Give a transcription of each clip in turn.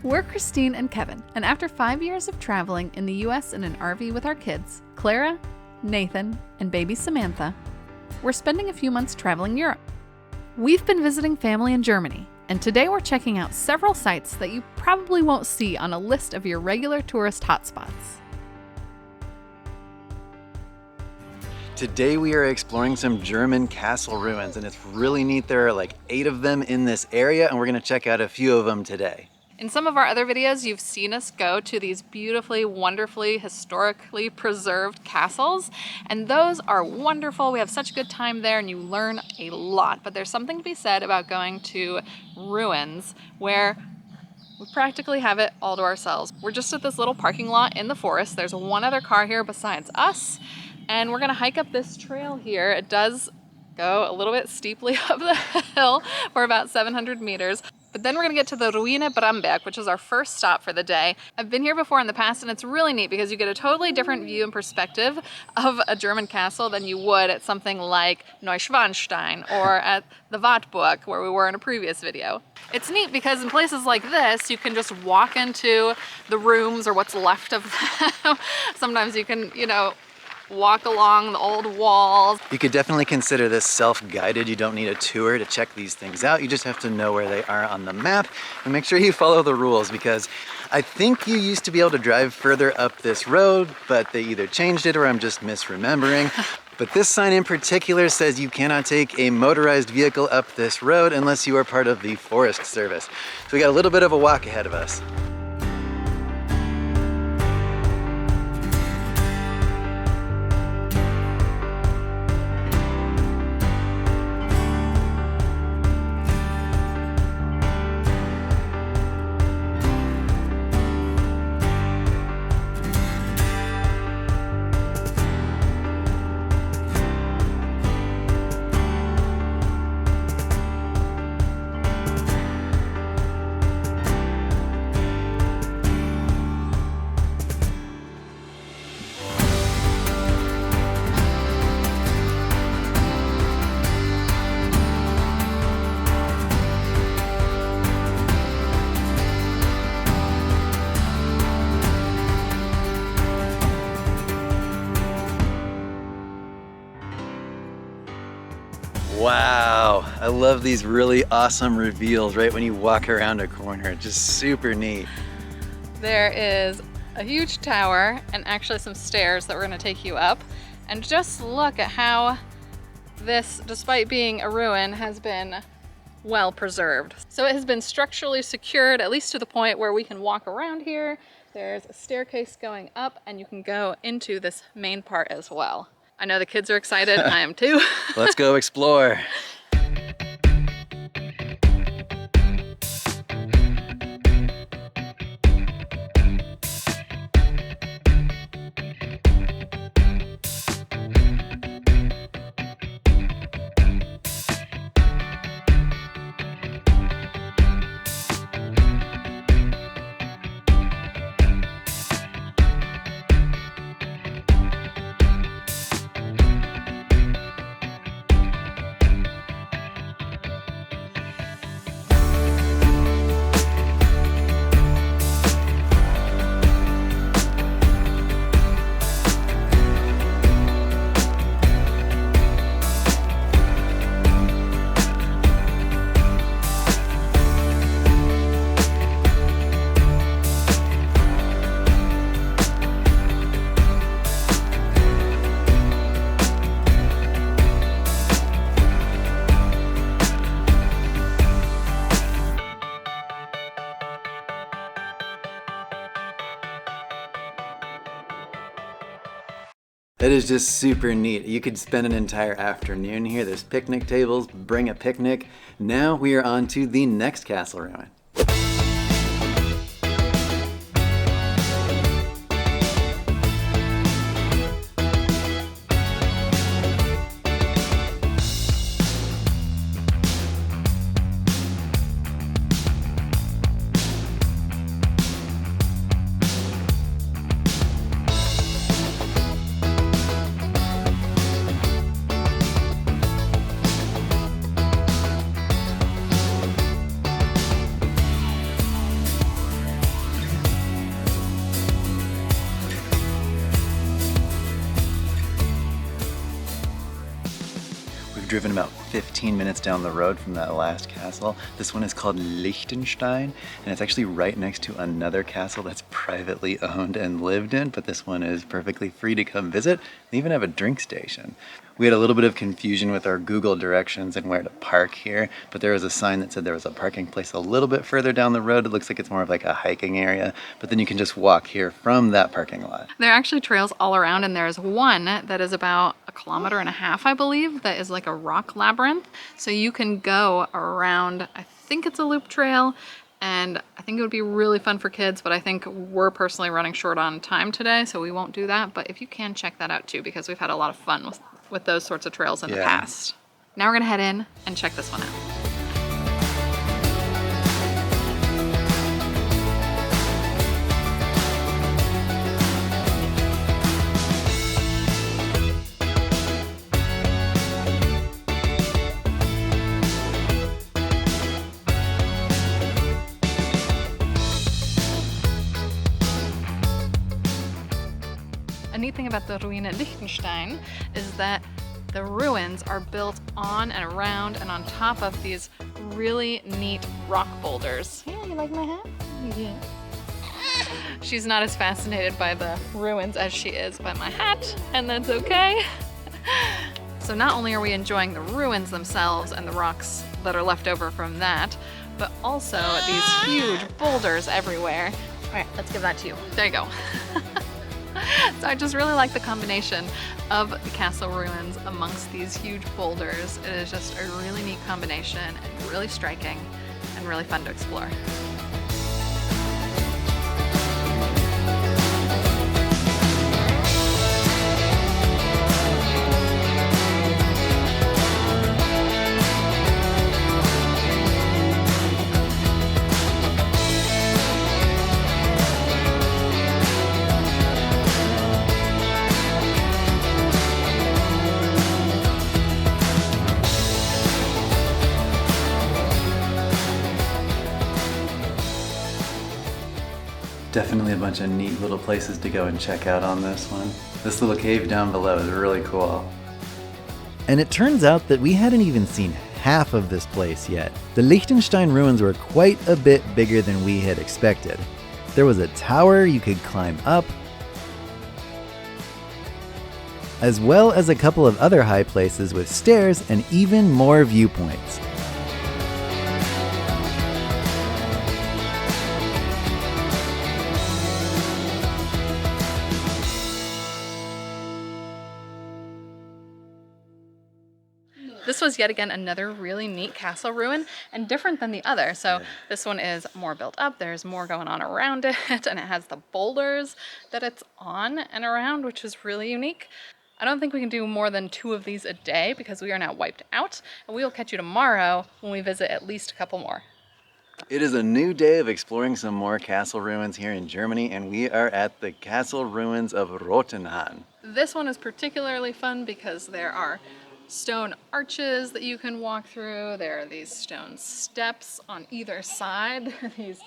We're Christine and Kevin, and after 5 years of traveling in the US in an RV with our kids, Clara, Nathan, and baby Samantha, we're spending a few months traveling Europe. We've been visiting family in Germany, and today we're checking out several sites that you probably won't see on a list of your regular tourist hotspots. Today we are exploring some German castle ruins, and it's really neat. There are like 8 of them in this area, and we're gonna check out a few of them today. In some of our other videos, you've seen us go to these beautifully, wonderfully, historically preserved castles, and those are wonderful. We have such a good time there and you learn a lot, but there's something to be said about going to ruins where we practically have it all to ourselves. We're just at this little parking lot in the forest. There's one other car here besides us, and we're gonna hike up this trail here. It does go a little bit steeply up the hill for about 700 meters. But then we're gonna get to the Ruine Bramberg, which is our first stop for the day. I've been here before in the past, and it's really neat because you get a totally different view and perspective of a German castle than you would at something like Neuschwanstein or at the Wartburg, where we were in a previous video. It's neat because in places like this, you can just walk into the rooms or what's left of them. Sometimes you can, walk along the old walls. You could definitely consider this self-guided. You don't need a tour to check these things out. You just have to know where they are on the map and make sure you follow the rules, because I think you used to be able to drive further up this road, but they either changed it or I'm just misremembering. But this sign in particular says you cannot take a motorized vehicle up this road unless you are part of the Forest Service. So we got a little bit of a walk ahead of us. Wow, I love these really awesome reveals right when you walk around a corner. It's just super neat. There is a huge tower and actually some stairs that we're going to take you up. And just look at how this, despite being a ruin, has been well preserved. So it has been structurally secured, at least to the point where we can walk around here. There's a staircase going up and you can go into this main part as well. I know the kids are excited, I am too. Let's go explore. It is just super neat. You could spend an entire afternoon here. There's picnic tables, bring a picnic. Now we are on to the next castle ruin. driven about 15 minutes down the road from that last castle. This one is called Lichtenstein, and it's actually right next to another castle that's privately owned and lived in, but this one is perfectly free to come visit. They even have a drink station. We had a little bit of confusion with our Google directions and where to park here, but there was a sign that said there was a parking place a little bit further down the road. It looks like it's more of like a hiking area, but then you can just walk here from that parking lot. There are actually trails all around, and there's one that is about 1.5 kilometers, I believe, that is like a rock labyrinth. So you can go around, I think it's a loop trail, and I think it would be really fun for kids, but I think we're personally running short on time today, so we won't do that. But if you can, check that out too, because we've had a lot of fun with those sorts of trails in the past. Now we're gonna head in and check this one out. A neat thing about the Ruine Lichtenstein is that the ruins are built on and around and on top of these really neat rock boulders. Yeah, you like my hat? Yeah. She's not as fascinated by the ruins as she is by my hat, and that's okay. So not only are we enjoying the ruins themselves and the rocks that are left over from that, but also these huge boulders everywhere. All right, let's give that to you. There you go. So I just really like the combination of the castle ruins amongst these huge boulders. It is just a really neat combination and really striking and really fun to explore. Definitely a bunch of neat little places to go and check out on this one. This little cave down below is really cool. And it turns out that we hadn't even seen half of this place yet. The Lichtenstein ruins were quite a bit bigger than we had expected. There was a tower you could climb up, as well as a couple of other high places with stairs and even more viewpoints. This was yet again another really neat castle ruin and different than the other. So this one is more built up. There's more going on around it, and it has the boulders that it's on and around, which is really unique. I don't think we can do more than 2 of these a day because we are now wiped out, and we will catch you tomorrow when we visit at least a couple more. It is a new day of exploring some more castle ruins here in Germany, and we are at the castle ruins of Rotenhan. This one is particularly fun because there are stone arches that you can walk through. There are these stone steps on either side, these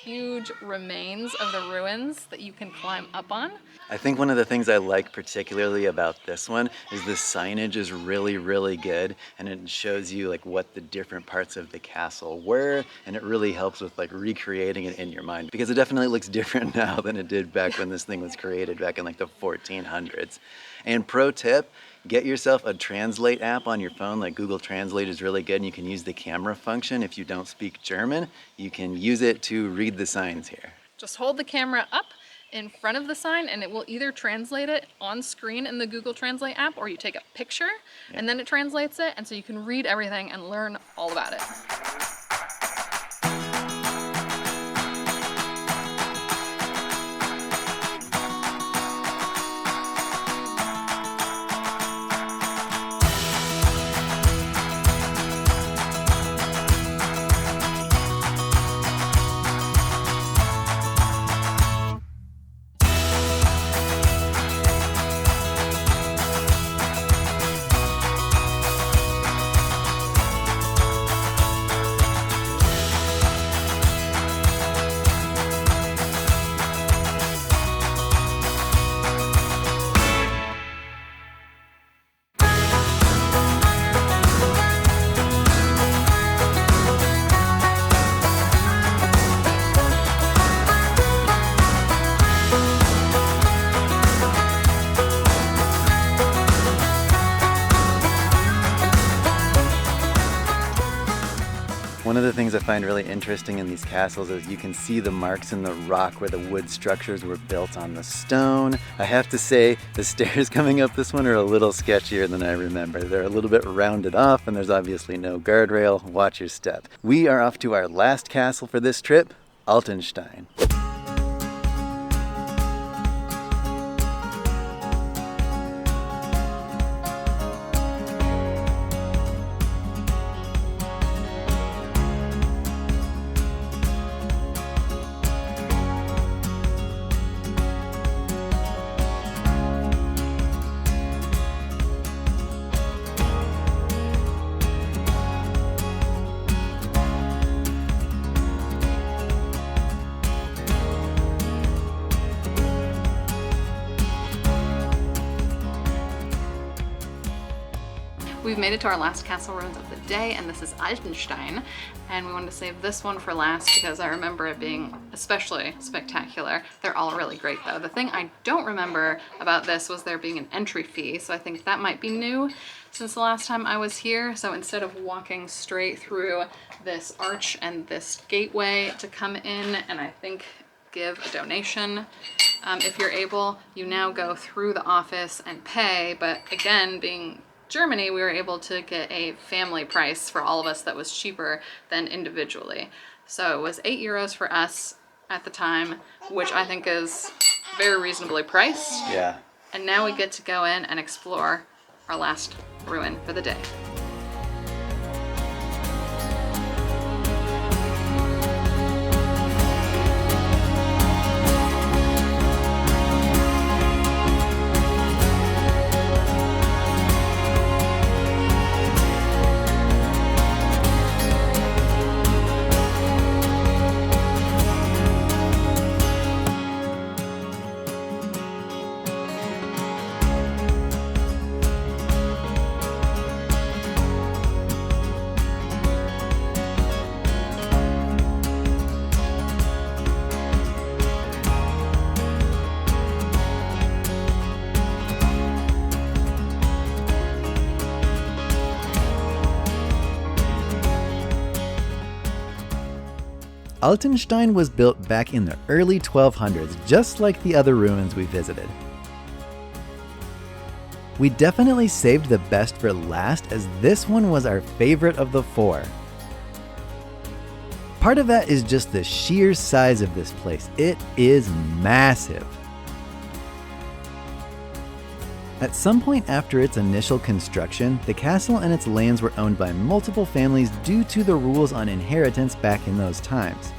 huge remains of the ruins that you can climb up on. I think one of the things I like particularly about this one is the signage is really, really good, and it shows you like what the different parts of the castle were, and it really helps with like recreating it in your mind, because it definitely looks different now than it did back when this thing was created back in like the 1400s. And pro tip, get yourself a translate app on your phone. Like Google Translate is really good, and you can use the camera function. If you don't speak German, you can use it to read the signs here. Just hold the camera up in front of the sign and it will either translate it on screen in the Google Translate app, or you take a picture and then it translates it, and so you can read everything and learn all about it. the things I find really interesting in these castles is you can see the marks in the rock where the wood structures were built on the stone. I have to say, the stairs coming up this one are a little sketchier than I remember. They're a little bit rounded off and there's obviously no guardrail. Watch your step. We are off to our last castle for this trip, Altenstein. We've made it to our last castle ruins of the day, and this is Altenstein. And we wanted to save this one for last because I remember it being especially spectacular. They're all really great though. The thing I don't remember about this was there being an entry fee, so I think that might be new since the last time I was here. So instead of walking straight through this arch and this gateway to come in and I think give a donation, if you're able, you now go through the office and pay. But again, being Germany, we were able to get a family price for all of us that was cheaper than individually. So it was €8 for us at the time, which I think is very reasonably priced. Yeah. And now we get to go in and explore our last ruin for the day. Altenstein was built back in the early 1200s, just like the other ruins we visited. We definitely saved the best for last, as this one was our favorite of the four. Part of that is just the sheer size of this place. It is massive. At some point after its initial construction, the castle and its lands were owned by multiple families due to the rules on inheritance back in those times.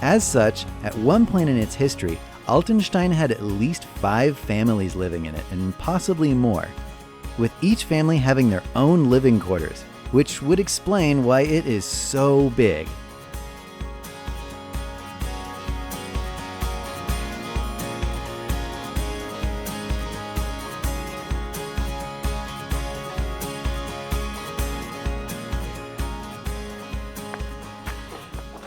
As such, at one point in its history, Altenstein had at least 5 families living in it, and possibly more, with each family having their own living quarters, which would explain why it is so big.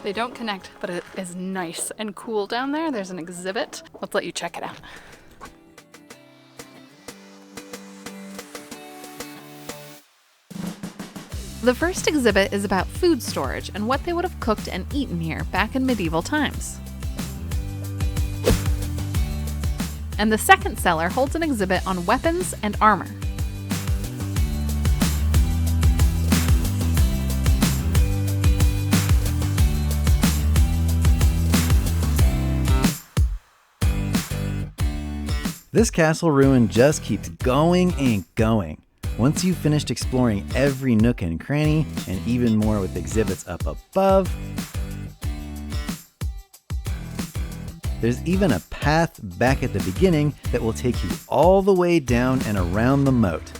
They don't connect, but it is nice and cool down there. There's an exhibit. Let's let you check it out. The first exhibit is about food storage and what they would have cooked and eaten here back in medieval times. And the second cellar holds an exhibit on weapons and armor. This castle ruin just keeps going and going. Once you've finished exploring every nook and cranny, and even more with exhibits up above, there's even a path back at the beginning that will take you all the way down and around the moat.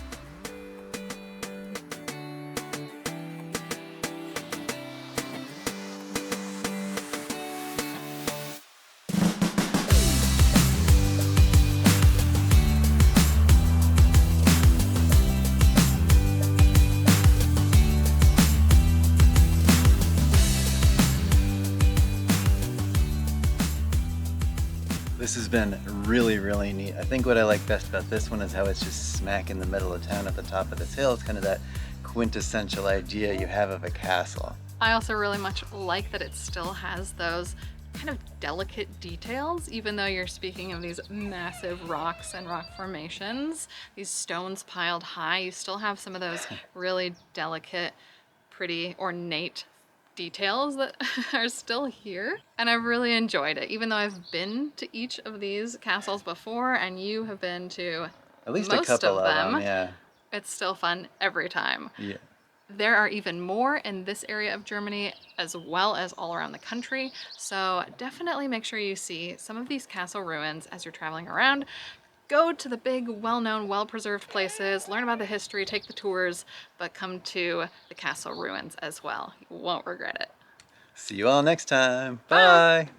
This has been really, really neat. I think what I like best about this one is how it's just smack in the middle of town at the top of this hill. It's kind of that quintessential idea you have of a castle. I also really much like that it still has those kind of delicate details, even though you're speaking of these massive rocks and rock formations, these stones piled high, you still have some of those really delicate, pretty, ornate details that are still here. And I've really enjoyed it, even though I've been to each of these castles before and you have been to At least a most couple of of them, them. yeah. It's still fun every time. Yeah. There are even more in this area of Germany as well as all around the country, so definitely make sure you see some of these castle ruins as you're traveling around. Go to the big, well-known, well-preserved places, learn about the history, take the tours, but come to the castle ruins as well. You won't regret it. See you all next time. Bye! Bye.